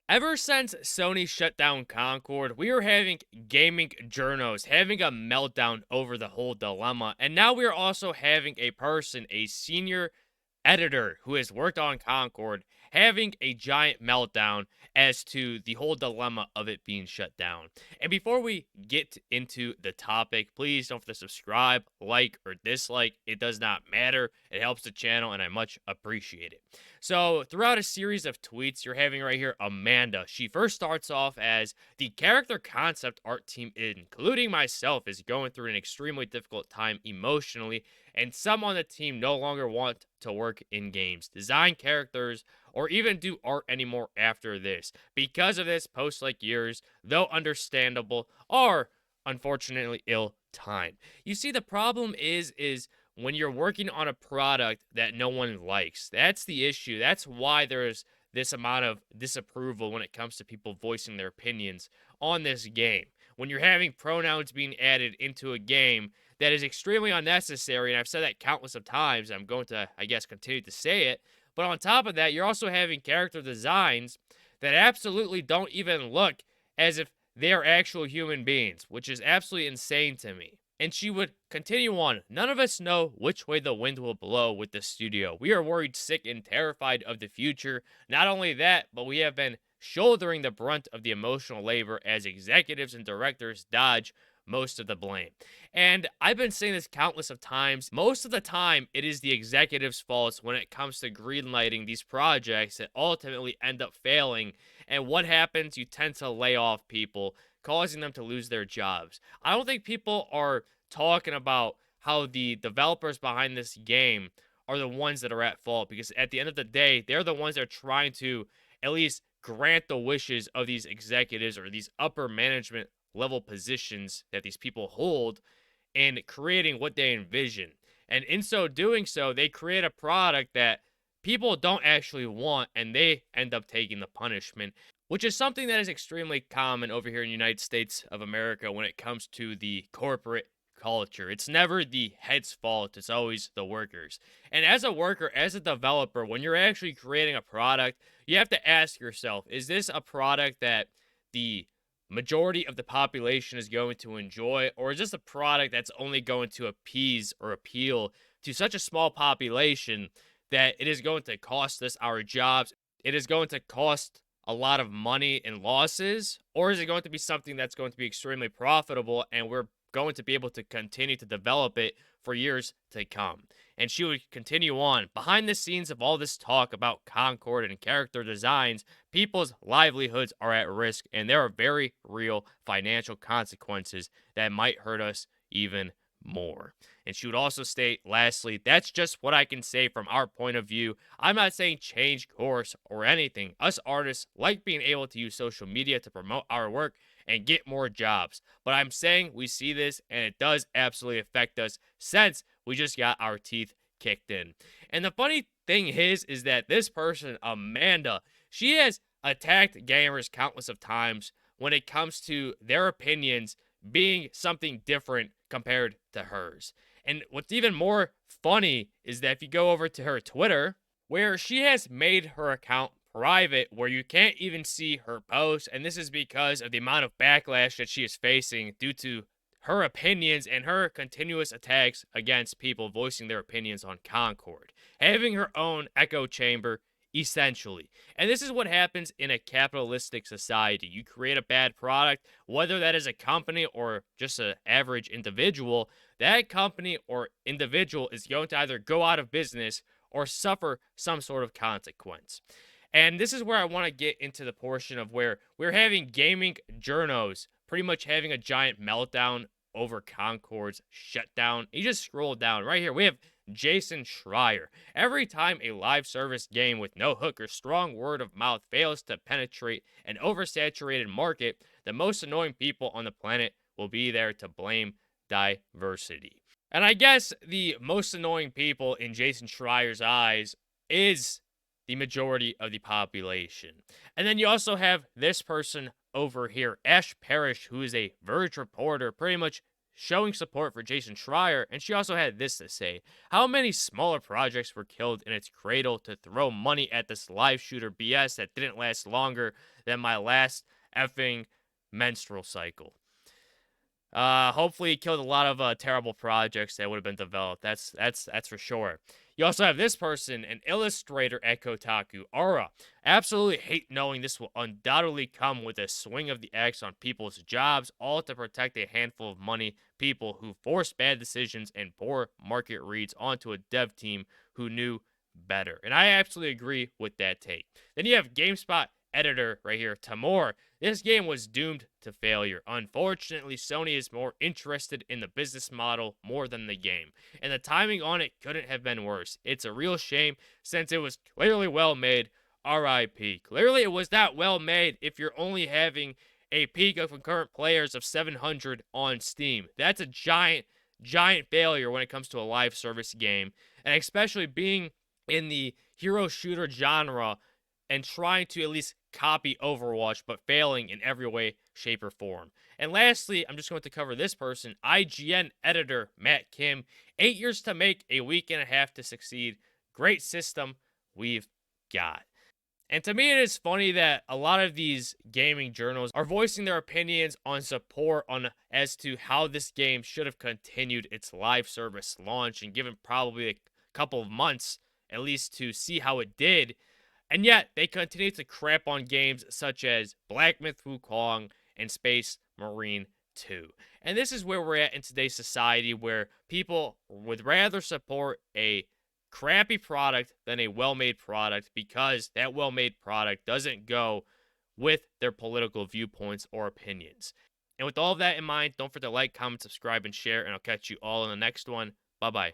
Ever since Sony shut down Concord, we are having gaming journos having a meltdown over the whole dilemma. And now we are also having a person, a senior editor who has worked on Concord, having a giant meltdown as to the whole dilemma of it being shut down. And before we get into the topic, please don't forget to subscribe, like, or dislike. It does not matter. It helps the channel, and I much appreciate it. So, throughout a series of tweets, you're having right here Amanda. She first starts off as the character concept art team, including myself, is going through an extremely difficult time emotionally, and some on the team no longer want to work in games, design characters, or even do art anymore after this. Because of this, posts like yours, though understandable, are unfortunately ill-timed. You see, the problem is when you're working on a product that no one likes. That's the issue. That's why there's this amount of disapproval when it comes to people voicing their opinions on this game. When you're having pronouns being added into a game that is extremely unnecessary, and I've said that countless of times, I'm going to, I guess, continue to say it, but on top of that, you're also having character designs that absolutely don't even look as if they are actual human beings, which is absolutely insane to me. And she would continue on. None of us know which way the wind will blow with the studio. We are worried, sick, and terrified of the future. Not only that, but we have been shouldering the brunt of the emotional labor as executives and directors dodge most of the blame. And I've been saying this countless of times. Most of the time, it is the executives' faults when it comes to greenlighting these projects that ultimately end up failing. And what happens? You tend to lay off people, causing them to lose their jobs. I don't think people are talking about how the developers behind this game are the ones that are at fault, because at the end of the day, they're the ones that are trying to at least grant the wishes of these executives or these upper management level positions that these people hold in creating what they envision. And in so doing so, they create a product that people don't actually want, and they end up taking the punishment, which is something that is extremely common over here in the United States of America when it comes to the corporate culture. It's never the head's fault, it's always the workers. And as a worker, as a developer, when you're actually creating a product, you have to ask yourself, is this a product that the majority of the population is going to enjoy, or is this a product that's only going to appease or appeal to such a small population that it is going to cost us our jobs? It is going to cost a lot of money and losses, or is it going to be something that's going to be extremely profitable and we're going to be able to continue to develop it for years to come? And she would continue on. Behind the scenes of all this talk about Concord and character designs, people's livelihoods are at risk, and there are very real financial consequences that might hurt us even more. And she would also state, lastly, that's just what I can say from our point of view. I'm not saying change course or anything. Us artists like being able to use social media to promote our work and get more jobs. But I'm saying we see this and it does absolutely affect us since we just got our teeth kicked in. And the funny thing is that this person, Amanda, she has attacked gamers countless of times when it comes to their opinions being something different compared to hers. And what's even more funny is that if you go over to her Twitter, where she has made her account private, where you can't even see her posts, and this is because of the amount of backlash that she is facing due to her opinions and her continuous attacks against people voicing their opinions on Concord, having her own echo chamber, essentially. And this is what happens in a capitalistic society. You create a bad product, whether that is a company or just an average individual, that company or individual is going to either go out of business or suffer some sort of consequence. And this is where I want to get into the portion of where we're having gaming journos pretty much having a giant meltdown over Concord's shutdown. You just scroll down right here. We have Jason Schreier. Every time a live service game with no hook or strong word of mouth fails to penetrate an oversaturated market, the most annoying people on the planet will be there to blame diversity. And I guess the most annoying people in Jason Schreier's eyes is the majority of the population. And then you also have this person over here, Ash Parrish, who is a Verge reporter, pretty much showing support for Jason Schreier, and she also had this to say: "How many smaller projects were killed in its cradle to throw money at this live shooter BS that didn't last longer than my last effing menstrual cycle." Hopefully he killed a lot of terrible projects that would have been developed. That's for sure. You also have this person, an illustrator at Kotaku, Aura. Absolutely hate knowing this will undoubtedly come with a swing of the axe on people's jobs, all to protect a handful of money people who force bad decisions and poor market reads onto a dev team who knew better. And I absolutely agree with that take. Then you have GameSpot editor right here, Tamor. This game was doomed to failure. Unfortunately, Sony is more interested in the business model more than the game, and the timing on it couldn't have been worse. It's a real shame since it was clearly well made. RIP. Clearly, it was not well made if you're only having a peak of concurrent players of 700 on Steam. That's a giant, giant failure when it comes to a live service game, and especially being in the hero shooter genre and trying to at least copy Overwatch, but failing in every way, shape, or form. And lastly, I'm just going to cover this person, IGN editor Matt Kim. 8 years to make, a week and a half to succeed. Great system we've got. And to me, it is funny that a lot of these gaming journals are voicing their opinions on support on as to how this game should have continued its live service launch and given probably a couple of months at least to see how it did. And yet, they continue to crap on games such as Black Myth Wukong and Space Marine 2. And this is where we're at in today's society, where people would rather support a crappy product than a well-made product because that well-made product doesn't go with their political viewpoints or opinions. And with all of that in mind, don't forget to like, comment, subscribe, and share, and I'll catch you all in the next one. Bye-bye.